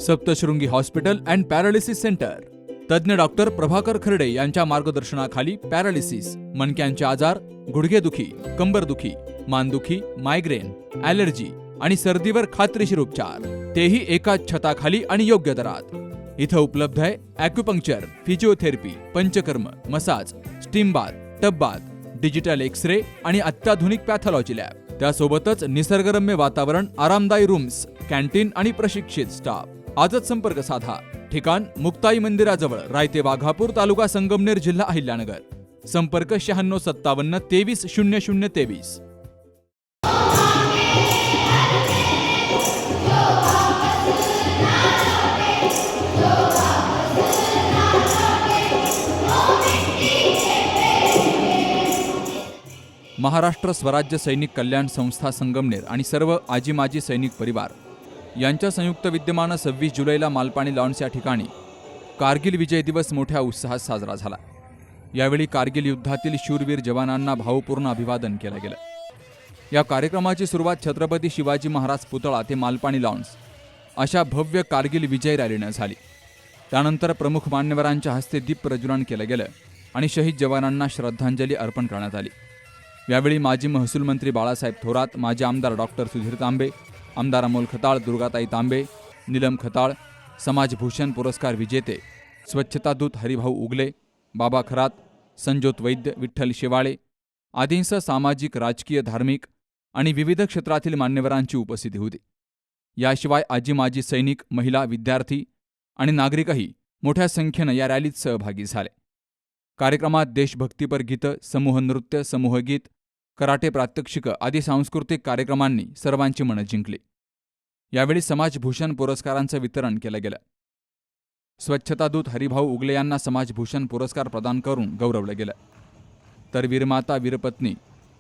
Saptashrungi hospital and paralysis centre. तज्ज्ञ doctor Prabhakar खर्डे यांच्या मार्गदर्शनाखाली पॅरालिसिस, मणक्यांचे आजार, गुडघेदुखी, कंबरदुखी, मानदुखी, मायग्रेन, ॲलर्जी आणि सर्दीवर खात्रीशीर उपचार, तेही एकाच छताखाली आणि योग्य दरात। इथं उपलब्ध आहे acupuncture, physiotherapy, panchakarma, massage, steam bath, tub bath, digital X-ray आणि अत्याधुनिक पॅथॉलॉजी लॅब। त्यासोबतच निसर्गरम्य वातावरण, आरामदायी रूम्स, कॅन्टीन आणि प्रशिक्षित स्टाफ। आजच संपर्क साधा। ठिकाण मुक्ताई मंदिराजवळ, रायते वाघापूर, तालुका संगमनेर, जिल्हा अहिल्यानगर। संपर्क 9657 230023। महाराष्ट्र स्वराज्य सैनिक कल्याण संस्था संगमनेर आणि सर्व आजी माजी सैनिक परिवार यांच्या संयुक्त विद्यमानं 26 जुलैला मालपाणी लॉन्स या ठिकाणी कारगिल विजय दिवस मोठ्या उत्साहात साजरा झाला। यावेळी कारगिल युद्धातील शूरवीर जवानांना भावपूर्ण अभिवादन केलं गेलं। या कार्यक्रमाची सुरुवात छत्रपती शिवाजी महाराज पुतळा ते मालपाणी लॉन्स अशा भव्य कारगिल विजय रॅलीनं झाली। त्यानंतर प्रमुख मान्यवरांच्या हस्ते दीप प्रज्वलन केलं गेलं आणि शहीद जवानांना श्रद्धांजली अर्पण करण्यात आली। यावेळी माजी महसूल मंत्री बाळासाहेब थोरात, माजी आमदार डॉक्टर सुधीर तांबे, आमदार अमोल खताळ, दुर्गाताई तांबे, नीलम खताळ, समाजभूषण पुरस्कार विजेते स्वच्छतादूत हरिभाऊ उगले, बाबा खरात, संजोत वैद्य, विठ्ठल शेवाळे आदींसह सामाजिक, राजकीय, धार्मिक आणि विविध क्षेत्रातील मान्यवरांची उपस्थिती होती। याशिवाय आजी माजी सैनिक, महिला, विद्यार्थी आणि नागरिकही मोठ्या संख्येनं या रॅलीत सहभागी झाले। कार्यक्रमात देशभक्तीपर गीतं, समूह नृत्य, समूहगीत, कराटे प्रात्यक्षिकं आदी सांस्कृतिक कार्यक्रमांनी सर्वांची मनं जिंकली। यावेळी समाजभूषण पुरस्कारांचं वितरण केलं गेलं। स्वच्छतादूत हरिभाऊ उगले यांना समाजभूषण पुरस्कार प्रदान करून गौरवलं गेलं। तर वीरमाता, वीरपत्नी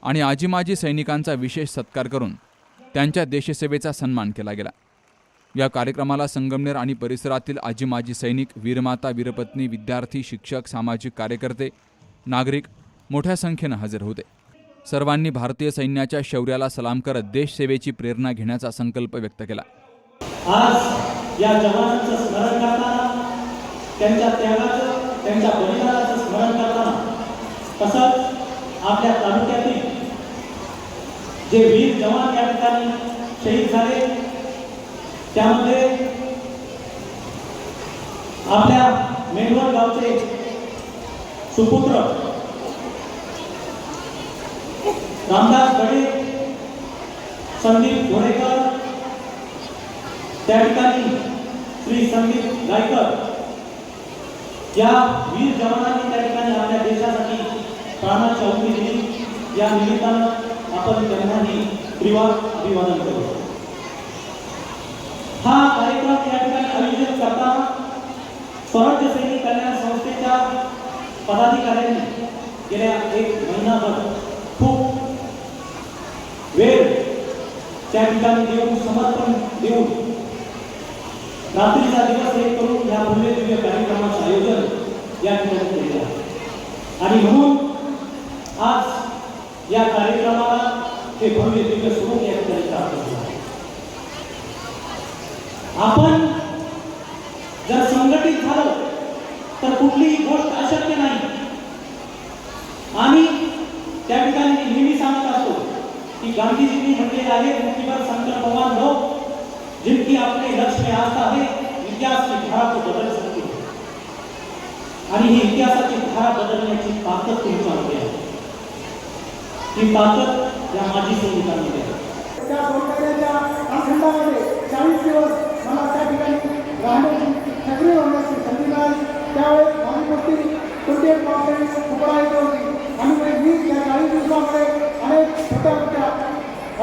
आणि आजी माजी सैनिकांचा विशेष सत्कार करून त्यांच्या देशसेवेचा सन्मान केला गेला। या कार्यक्रमाला संगमनेर आणि परिसरातील आजी माजी सैनिक, वीरमाता, वीरपत्नी, विद्यार्थी, शिक्षक, सामाजिक कार्यकर्ते, नागरिक मोठ्या संख्येनं हजर होते। सर्वांनी भारतीय सैन्याच्या शौर्याला सलाम करत देशसेवेची प्रेरणा घेण्याचा संकल्प व्यक्त केला। आज या जवानांचं स्मरण करताना, त्यांच्या त्यागाचं, त्यांच्या बलिदानाचं स्मरण करताना, तसंच आपल्या तालुक्यातील जे वीर जवान या ठिकाणी शहीद झाले त्यामध्ये आपल्या मेंढवण गावचे सुपुत्र रामदास गडे, संदीप घोडेकर, त्या ठिकाणी श्री संदीप गायकर या वीर जवानांनी त्या ठिकाणी आपल्या देशासाठी प्राणाची आहुती दिली। या निमित्तानं आपण त्यांनाही त्रिवार अभिवादन करू। हा कार्यक्रम या ठिकाणी आयोजित करताना स्वराज्य सैनिक कल्याण संस्थेच्या पदाधिकाऱ्यांनी गेल्या 1 महिनाभर खूप वेळ त्या ठिकाणी देऊन, समर्पण देऊन, रात्रीचा दिवस एक करून या भव्य दिव्य कार्यक्रमाचं आयोजन या ठिकाणी केले आहे। आणि म्हणून आज या कार्यक्रमाला हे भव्य दिव्य स्वरूप या ठिकाणी प्राप्त झालं आहे। आपण जर संघटित झालो तर कुठलीही गोष्ट अशक्य नाही। आम्ही त्या ठिकाणी नेहमी सांगत असतो की गांधीजींनी म्हटलेले आहे, मुठीभर संकल्पवान लोग जिनकी अपने लक्ष्य में आस्था है, इतिहास की धारा को बदल सकते हैं। आणि ही इतिहासाची धारा बदलण्याची ताकद तुमच्यामध्ये आहे। ही ताकद या माजी सैनिकांमध्ये आहे। त्या सौंदर्याच्या खंडामध्ये 40 दिवस मला त्या ठिकाणी राहण्याची, सक्रिय होण्याची संधी मिळाली। त्यावेळेस माझी गोष्टी कोणती एक पावसाळी फुकरा येत होती आणि मी त्या 40 दिवसामध्ये अनेक छोट्या मोठ्या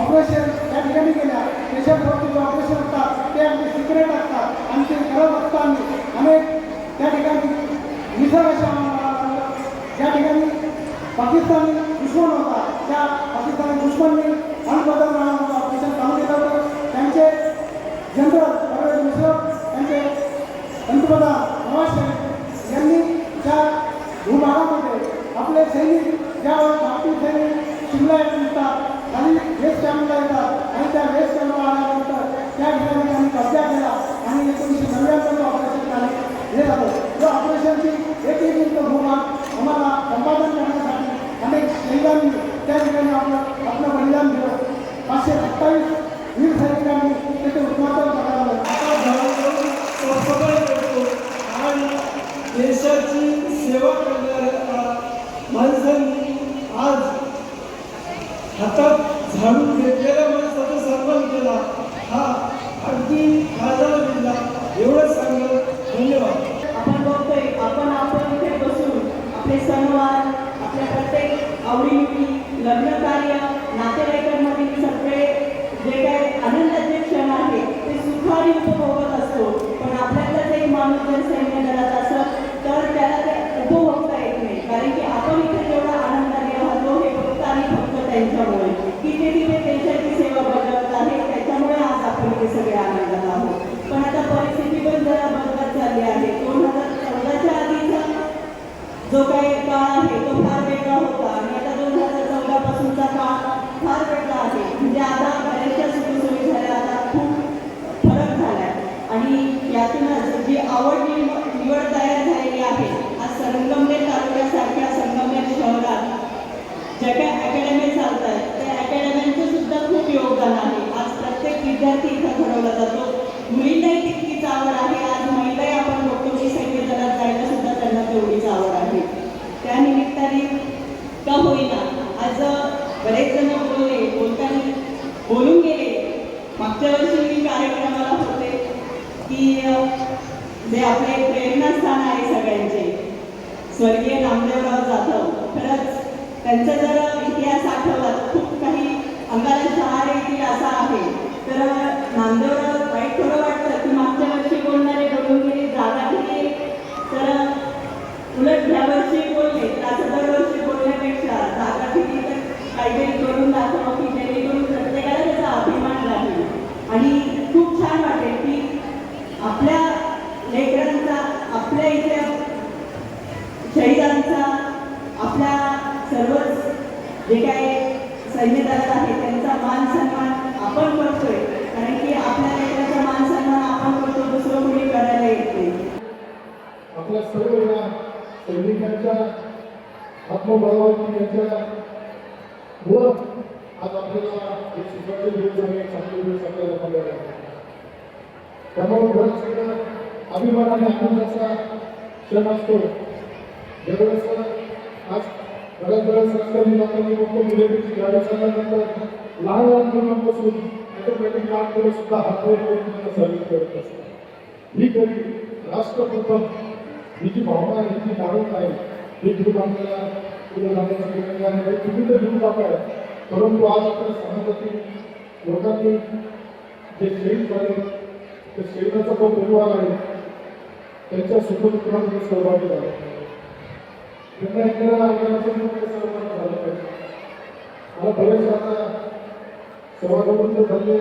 ऑपरेशन त्या ठिकाणी केल्या। देशाभोवती जे ऑपरेशन असतात ते आमचे सिक्रेट असतात आणि ते करत असताना अनेक त्या ठिकाणी निसर्गाच्या ज्या ठिकाणी पाकिस्तानी दुश्मन होता, त्या पाकिस्तानी दुश्मनने अनबदल नावाचं ऑपरेशन चालू केलं होतं। त्यांचे जनरल परवेज मुशर्रफ, त्यांचे पंतप्रधान नवाज शरीफ यांनी त्या भूभागामध्ये आपले सैनिक, ज्यावेळेस भारतीय सैनिक शिमला येतात आणि वेस्ट कॅम्पला येतात आणि त्या वेस्ट कॅम्पला आल्यानंतर त्या ठिकाणी त्यांनी कब्जा केला आणि 1990 बहुमान आम्हाला संपादन करण्यासाठी अनेक शहीदांनी त्या ठिकाणी आपलं बलिदान दिलं. 527 वीर सैनिकांनी त्याचे उत्पादन करावं. आणि देशाची सेवा करणाऱ्या माणसांनी आज हातात झाडून घेतलेल्या माणसाचा सन्मान केला. हा अगदी माझा जिल्हा एवढंच सांगत धन्यवाद. आपण बघतोय आपण इथे बसून आपले सणवार, आपल्या प्रत्येक आवडीनिवडी, लग्न कार्य, नातेवाईकांमधील सगळे जे काही आनंदाचे क्षण आहेत ते सुखाने उपभोगत असतो. पण आपल्यातलाच एक माणूस जर सैन्य दलात असत तर त्याला ते उपभोगता येत नाही. कारण की आपण इथे जेवढा आनंदाने राहतो हे फक्त आणि फक्त त्यांच्यामुळे की ते तिथे देशाची सेवा बजावत आहे. त्याच्यामुळे आज आपण इथे सगळे आनंदात आहोत. पण आता परिस्थिती पण जरा बदलत चालली आहे. 2014च्या आधीचा जो काही काळ आहे तो फार वेगळा होता आणि आता 2014 पासूनचा काळ फार वेगळा आहे. म्हणजे आता बऱ्याचशा सुखसोयी झाल्या, आता खूप फरक झाला आणि यातूनच जी आवड निवड तयार झालेली आहे. आज संगमनेर तालुक्यासारख्या संगमनेर शहरात ज्या काही अकॅडमी चालत आहेत त्या अकॅडमीचं सुद्धा खूप योगदान आहे. आज प्रत्येक विद्यार्थी इथं घडवला जातो. मुलींनाही तितकीच आवड आहे. आज महिलाही आपण बघतो की सैन्य दलात जायला सुद्धा त्यांना तेवढीच आवड आहे. त्या निमित्ताने का होईना आज बरेच जण बोलून गेले. मागच्या वर्षी मी कार्यक्रमाला होते की जे आपले प्रेरणास्थान आहे सगळ्यांचे स्वर्गीय नामदेवराव जाधव. खरंच त्यांचा जर इतिहास आठवला तर खूप काही अंगाला शहार येतील असा आहे. तर नामदेवराव वाईट थोडं वाटतं की मागच्या वर्षी बोलणारे बोलून गेले, जागा दिली. तर उलट ह्या वर्षी बोलले तर असं दरवर्षी बोलण्यापेक्षा जागा दिली तर काहीतरी करून दाखवा की जेणेकरून प्रत्येकाला त्याचा अभिमान राहील आणि खूप छान वाटेल की आपल्या लेकरांचा, आपल्या इथल्या शहीदांचा, आपल्या सर्वच जे काही सैन्य दलात आहे त्यांचा मान सन्मान आपण करतोय. कारण की आपल्या लेकराचा मान सन्मान आपण करतो, दुसरं कोणी करायला येत नाही. आपल्या सर्व या सैनिकांच्या आत्मबळावरती यांच्या मुळे आज आपल्याला एक सुखाचे दिवस आणि चांगले दिवस आपल्याला बघायला त्यामुळे बरंच अभिमान आणि आनंदाचा क्षण असतो. ज्यावेळेस आज बऱ्याच रस्त्याने जाताना बघतो मुलेची गाडी चालल्यानंतर लहान मुलांपासून ऑटोमॅटिक काळाकडे सुद्धा हातवर सर्विस करत असतात. ही कधी राष्ट्रप्रथम ही जी भावना आहे, ही जी जाणून आहे, ही घेऊन आपल्याला पुढे जाण्याची तुम्ही तर घेऊन जात आहे. परंतु आज आपल्या समाजातील लोकांनी जे शहीद झाले ते शहीदाचा जो परिवार आहे त्यांच्या सुखदुःखामध्ये सहभागी झाले. त्यांना एकदा सहभागी झालं पाहिजे. मला बरेच आता सहभागी झाले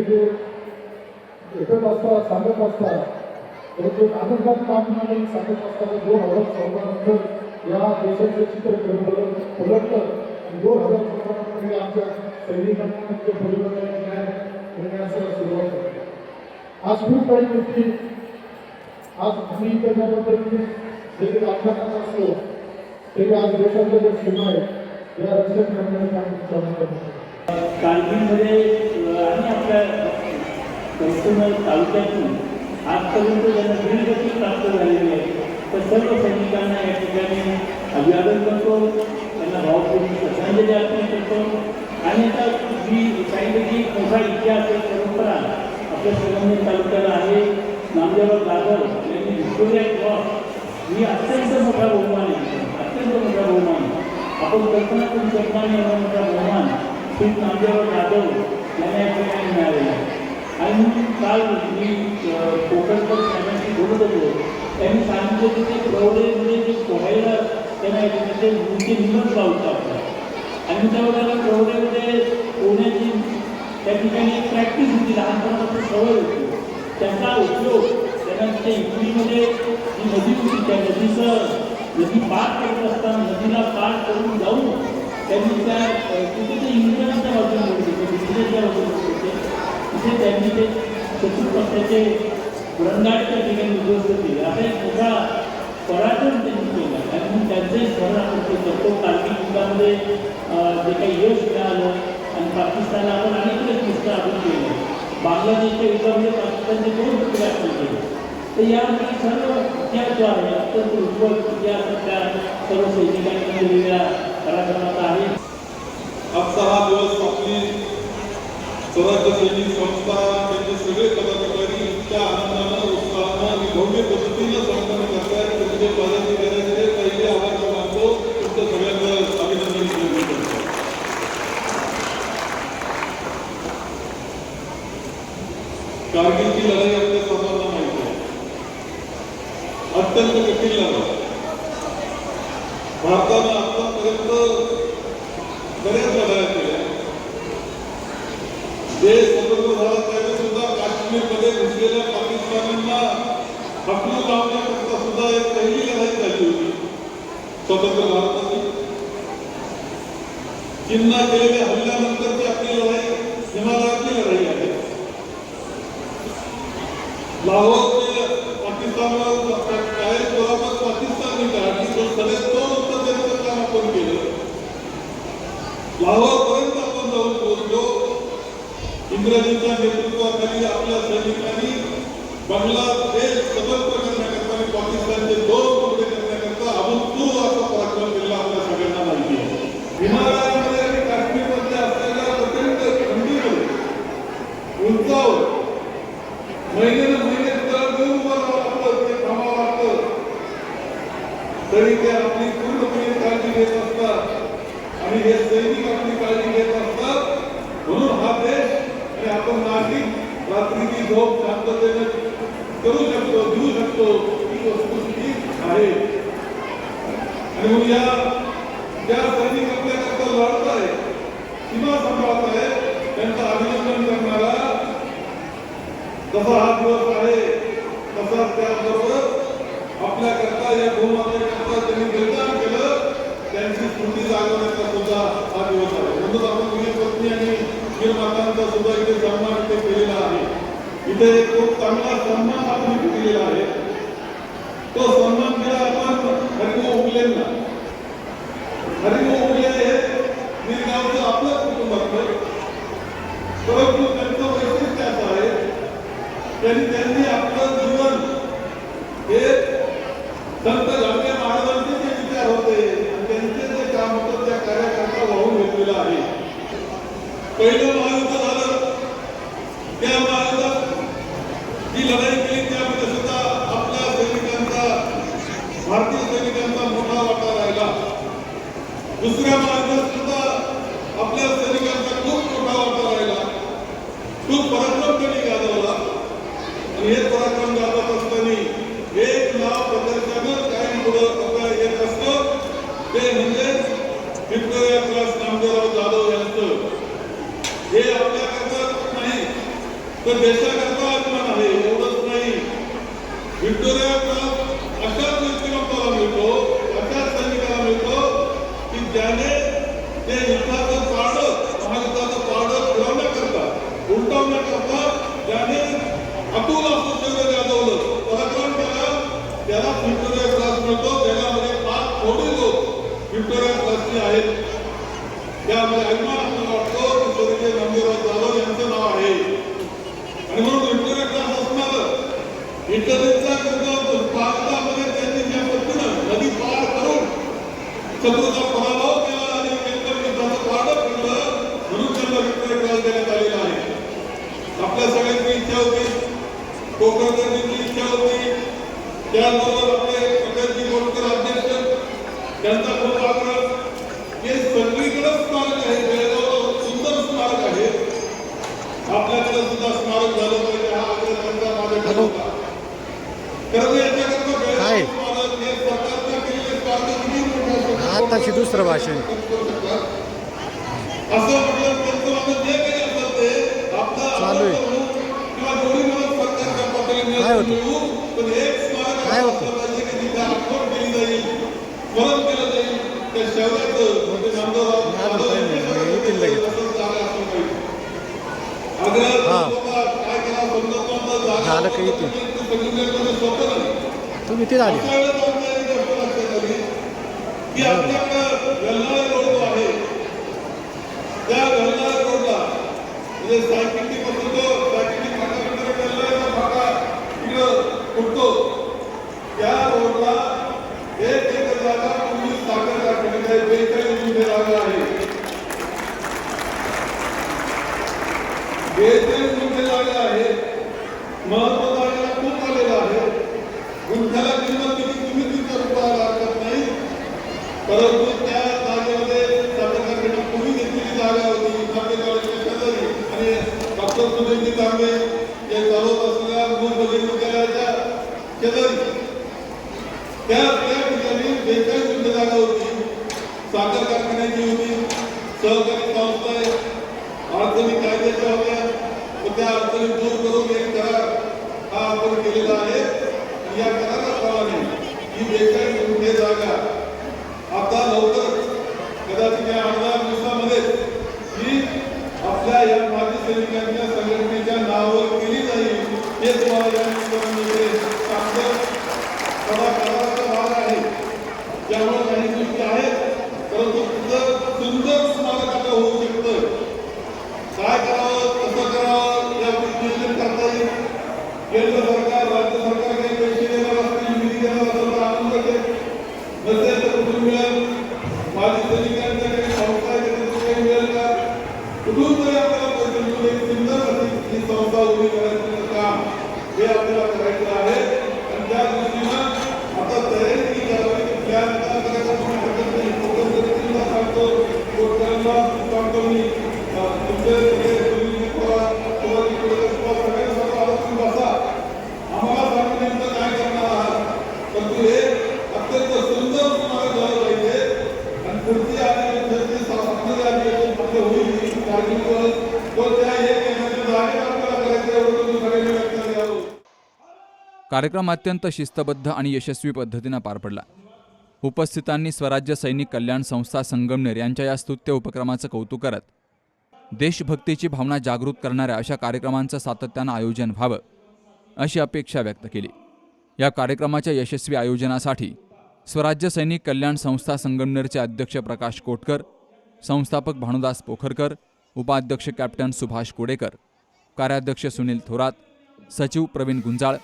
ते एकच असतात, सांगत असतात. परंतु आनंदात काम म्हणून सांगत असताना 2014 या देशाचे चित्र पलटलं. 2014 आमच्या सैनिकांना परिवाराला न्याय मिळण्यास सुरुवात झाली. आज खूप काही गोष्टी आज आम्ही त्याच्याबद्दल जे राजकारणात असतो ते आज देशाच्या ज्या सीमा आहेत या रक्षण करण्याचं काम करतो. कारगिलमध्ये आणि आपल्या संपूर्ण तालुक्यातून आजपर्यंत ज्यांना वीरगती प्राप्त झालेली आहे तर सर्व सैनिकांना या ठिकाणी अभिवादन करतो, त्यांना भावपूर्ण श्रद्धांजली अर्पण करतो. आणि आता जी काही मोठा इतिहास आहे, परंपरा आपल्या संगमनेर तालुक्याला आहे. नामदेवराव जाधव यांनी व्हिक्टोरिया क्रॉस ही अत्यंत मोठा बहुमान आहे, अत्यंत मोठा बहुमान. आपण कल्पना करू शकता नाही एवढा मोठा बहुमान श्री नामदेवराव जाधव यांना या ठिकाणी मिळालेला आहे. आणि काल मी कोकणकर साहेबांशी बोलत होतो, त्यांनी सांगितलं की ते प्रौढेमध्ये जे पोहायला त्यांना ते मूर्ती निमत लावतं आपलं. आणि त्यावेळेला प्रौढेमध्ये पोहण्याची त्या ठिकाणी एक प्रॅक्टिस होती, लहानपणापासून सवय होती. त्याचा उपयोग त्यांना त्या इकडीमध्ये जी नदी होती त्या नदी पार करत असताना नदीला पार करून जाऊन त्यांनी त्या तिथे ते इंग्रजांच्या बाजूने होते, ब्रिटिशांच्या बाजूने होते. तिथे त्यांनी ते शत्रू पक्षाचे रंगाट त्या ठिकाणी उद्ध्वस्त केले. असा एक मोठा पराक्रम त्यांनी केला आणि म्हणून त्यांचंही स्मरण आपण करतो. कारगिल युद्धामध्ये जे काही यश मिळालं आणि पाकिस्तानला आपण अनेक निष्काळजी केलं. बांगलादेशच्या युद्धामध्ये पाकिस्तानचे 2 तुकडे आपण केले. तर यामध्ये सर्व इतिहास जो आहे अत्यंत उज्ज्वल इतिहास त्या सर्व सैनिकांनी केलेल्या पराक्रमाचा आहे. आजचा हा दिवस आपली स्वराज्य सैनिक संस्था त्यांचे सगळे पदाधिकारी इतक्या आनंदानं उत्साहानं आणि भव्य पद्धतीनं संपन्न करतात. तुमचे पदाधिकाऱ्यांचे पहिले आभार मानतो. तुमचं सगळ्यांचं अभिनंदन करतो. कारगिलची लढाई आपल्या सर्वांना माहिती आहे. अत्यंत कठीण लढाई. भारतानं आतापर्यंत बऱ्याच लढाया केल्या. देश स्वतंत्र झाला त्यावेळी सुद्धा काश्मीरमध्ये घुसलेल्या पाकिस्तानींना हकलून लावण्याकरता सुद्धा एक पहिली लढाई झाली होती स्वतंत्र भारताची. चीनना केलेल्या हल्ल्यानंतरची आपली लढाई हिमालयातली लढाई आहे. लाहोरचे पाकिस्तानला काय बरोबर पाकिस्तानने काढली तो सगळ्यात उत्तर देण्याचं काम आपण केलं. लाहोरपर्यंत आपण जाऊन पोहोचलो. इंग्रजांच्या नेतृत्वाखाली आपल्या सैनिकांनी बांगलादेश स्वतंत्र करण्याकरता आणि पाकिस्तानचे 2 तुकडे करण्याकरता अभूतपूर्व असा पराक्रम केला आपल्या सगळ्यांना माहिती आहे. हिमालयामध्ये आणि काश्मीरमध्ये असलेल्या प्रचंड थंडीमध्ये उंचावर महिन्यानं महिने तळ देऊन उभं राहावं लागतं. ते थांबावं लागतं. तरी ते आपली पूर्णपणे काळजी घेत असतात आणि हे सैनिक आपली काळजी घेत असतात. म्हणून हा देश आणि आपण नागरिक रात्रीची झोप शांततेने करू शकतो, देऊ शकतो ही वस्तुस्थिती आहे. आणि म्हणून या ज्या सैनिक आपल्याकरता लढत आहे, सीमा सांभाळत आहे, त्यांचं अभिनंदन करणारा जसा हा दिवस आहे तसाच त्याबरोबर आपल्याकरता या भूमातेकरता त्यांनी बलिदान केलं त्यांची स्मृती जागवण्याचा सुद्धा हा दिवस आहे. म्हणून आपण वीर पत्नी आणि वीर मातांचा सुद्धा इथे सन्मान इथे केलेला आहे. इथे एक खूप चांगला सन्मान आपण इथे केलेला आहे. तो सन्मान दिला आपण हरिभाऊ उगलेंना. हरिभाऊ उगले हे वीरगावचं आपलं कुटुंबातलं, परंतु त्यांचं वैशिष्ट्य असं आहे त्यांनी आपलं जीवन हे संत गाडगे महाराजांचे जे विचार होते आणि त्यांचे जे काम होतं त्या कार्याकरता वाहून घेतलेलं आहे. पहिलं महायुद्ध झालं. त्या महायुद्धात जी लढाई केली त्यामध्ये सुद्धा आपल्या सैनिकांचा, भारतीय सैनिकांचा मोठा वाटा राहिला. दुसऱ्या महायुद्धात सुद्धा आपल्या सैनिकांचा खूप मोठा वाटा राहिला. खूप पराक्रम त्यांनी गाजवला. आणि हे पराक्रम गाजवत असताना एक नाव प्रदर्शनानं काही पुढं आपल्याला येत असतं ते म्हणजे व्हिक्टोरिया क्रॉस नामदेवराव जाधव यांचं. हे आपल्याकरता नाही तर देशाकरता अभिमान आहे. एवढंच नाही, व्हिक्टोरिया क्रॉस अशाच व्यक्तिमत्वाला मिळतो, अशाच सैनिकाला मिळतो की ज्याने ते युद्धाचं पारडं, महायुद्धाचं पारडं फिरवण्याकरता, उलटवण्याकरता ज्याने अतुल असं शौर्य गाजवलं, पराक्रम केला, त्याला व्हिक्टोरिया क्रॉस मिळतो. जगामध्ये 5 थोडे लोक व्हिक्टोरिया क्रॉसचे आहेत. त्यामध्ये अभिमान आपल्याला वाटतो की स्वर्गीय नामदेवराव जाधव यांचं नाव आहे. आणि म्हणून व्हिक्टोरिया क्रॉस असणार इटलीचा भारतामध्ये त्यांनी ज्या पद्धतीनं नदी पार करून शत्रूचा पराभव केला आणि युद्धाचं पारडं फिरलं म्हणून त्यांना व्हिक्टोरिया क्रॉस देण्यात आलेला आहे. आपल्या सगळ्यांची इच्छा होती, कोकणची इच्छा होती, त्याचबरोबर आपले पटेलजी गोडकर अध्यक्ष त्यांचा खूप आग्रह. हे सगळीकडे स्मारक आहे. बेळगावला सुंदर स्मारक आहे. आपल्याकडे सुद्धा स्मारक झालं पाहिजे हा आग्रह त्यांचा माझ्याकडे होता. खरं याच्याकरता बेळगाव स्मारक हे सरकारनं केलेले स्मारक किती मोठे आताची दुसरं भाषण असं म्हटलं त्यांचं माझं जे काही असेल ते आपला चालू आहे. किंवा जोडी म्हणून सरकारच्या पातळीवर काय होतं? मिळवू, पण एक स्मारक काय होतं? असलं पाहिजे की जिथे आठवण केली जाईल, स्मरण केलं जाईल त्या शौर्याचं म्हणजे नामदेवराव जाधव यांच्या लगेच. तसंच जागा असलं पाहिजे. आग्रह काय करा समजत नव्हतं. झालं काही ते. सगळीकडे सोपं नाही. तुम्ही ते झाले अशा वेळेस आली की आपल्याकडं वेल्हाळा रोड जो आहे त्या वेल्हाळा रोडला म्हणजे सायकिटी पासून तो सायकिटी फाटापर्यंत वेल्हाळ्याचा फाटा इकडं फुटतो त्या रोडला 1 एकर जागा पूर्वी साखर कारखान्याची आहे, 42 गुंठे जागा आहे. 42 गुंठे जागा आहे. महत्व जागेला खूप आलेला आहे. गुंठ्याला किंमत किती तुम्ही तिथं रुपयाला हरकत नाही, परंतु त्या जागेमध्ये साखर कारखान्याची पूर्वी घेतलेली जागा होती खाते कॉलेजच्या शेजारी आणि डॉक्टर सुधीरजी तांबे हे चालवत असलेल्या मूलभूत विद्यालयाच्या शेजारी त्या ठिकाणी 42 गुंठे जागा होती. साखर कारखान्याची होती. सहकारी संस्था अडचणी कायद्याच्या होत्या, त्या अडचणी दूर करून एक करार हा आपण केलेला आहे. या कराराप्रमाणे ही 42 गुंठे जागा आता लवकरच कदाचित या 8 दिवसामध्ये ही आपल्या या माजी सैनिकांच्या संघटनेच्या नावावर केली जाईल. हे तुम्हाला या निमित्ताने सांगतो. थोडा कराराचा भाग आहे, त्यामुळे काही गोष्टी आहेत, परंतु तुझं सुंदर स्मारक आता होऊ शकतं. काय करावं, कसं करावं यावर नियोजन करता येईल. केंद्र सरकार, राज्य सरकार काही पैसे देणार असतील, निधी देणार असेल तर आनंद आहे. नसेल तर कुठून मिळेल? माजी सैनिकांच्या काही संस्था आहे त्याच्यातून काही मिळेल का? कुठून तरी आपल्याला पैसे मिळून एक सुंदर अशी ही संस्था उभी करायचं काम हे आपल्याला करायचं आहे. आणि त्या दृष्टीनं आता तयारी केली जावी. प्लॅन तयार करायचा कोणी हरकत नाही. मुख्यमंत्र्यांना सांगतो, कोटकरांना सांगतो मी, तुमचे सगळे सगळ्यांना आलोचून बसा. आम्हाला सांगून नेमकं काय करणार आहात, परंतु हे अत्यंत सुंदर स्मारक झालं पाहिजे. आणि पुढची अधिवेशन स्वातंत्र्य अधिवेशन आपलं होईल कारगिलवर, तो त्या 1 महिन्याच्या जागेत आपल्याला करायचं एवढं तुम्ही सगळ्यांनी व्यक्त द्यावं. कार्यक्रम अत्यंत शिस्तबद्ध आणि यशस्वी पद्धतीनं पार पडला. उपस्थितांनी स्वराज्य सैनिक कल्याण संस्था संगमनेर यांच्या या स्तुत्य उपक्रमाचं कौतुक करत देशभक्तीची भावना जागृत करणाऱ्या अशा कार्यक्रमांचं सातत्यानं आयोजन व्हावं अशी अपेक्षा व्यक्त केली. या कार्यक्रमाच्या यशस्वी आयोजनासाठी स्वराज्य सैनिक कल्याण संस्था संगमनेरचे अध्यक्ष प्रकाश कोटकर, संस्थापक भानुदास पोखरकर, उपाध्यक्ष कॅप्टन सुभाष कोडेकर, कार्याध्यक्ष सुनील थोरात, सचिव प्रवीण गुंजाळ,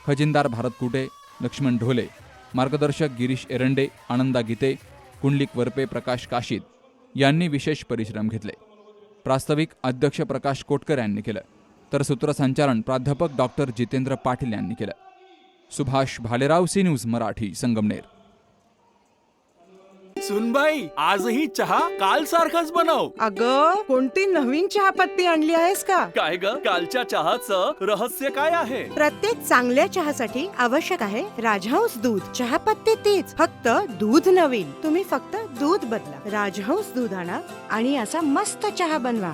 खजिनदार भारत कुटे, लक्ष्मण ढोले, मार्गदर्शक गिरीश एरंडे, आनंदा गीते, कुंडलिक वरपे, प्रकाश काशीद यांनी विशेष परिश्रम घेतले. प्रास्ताविक अध्यक्ष प्रकाश कोटकर यांनी केलं, तर सूत्रसंचालन प्राध्यापक डॉक्टर जितेंद्र पाटील यांनी केलं. Subhash Bhalerao, C news Marathi, Sangamner. सुनबाई, आजही चहा काल सारखाच बनव. अगं, कोणती नवीन चहापत्ती आणली आहेस का? काय ग, कालच्या चहाचं रहस्य काय आहे? प्रत्येक चांगल्या चहासाठी आवश्यक आहे राजहंस दूध. चहापत्ती तीच, फक्त दूध नवीन. तुम्ही फक्त दूध बदला. राजहंस दूध आणा आणि असा मस्त चहा बनवा.